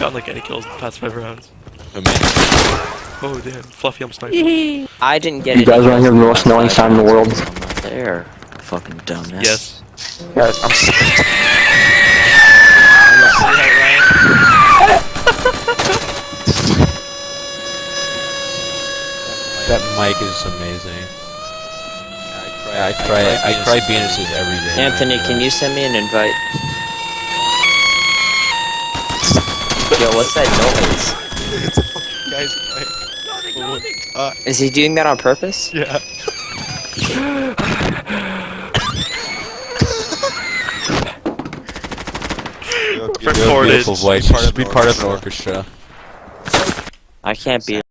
Gotten like any kills in the past 5 rounds. Oh, man. Oh damn, Fluffy, I'm sniping. I didn't get You it. guys wanna hear the most annoying sound in the world? There. Fucking dumbass. Yes. Yeah, That mic is amazing. I cry Venuses every day. Anthony, can you send me an invite? Yo, what's that noise? Guys, Is he doing that on purpose? yeah. Your beautiful voice. You should be part of an orchestra. I can't be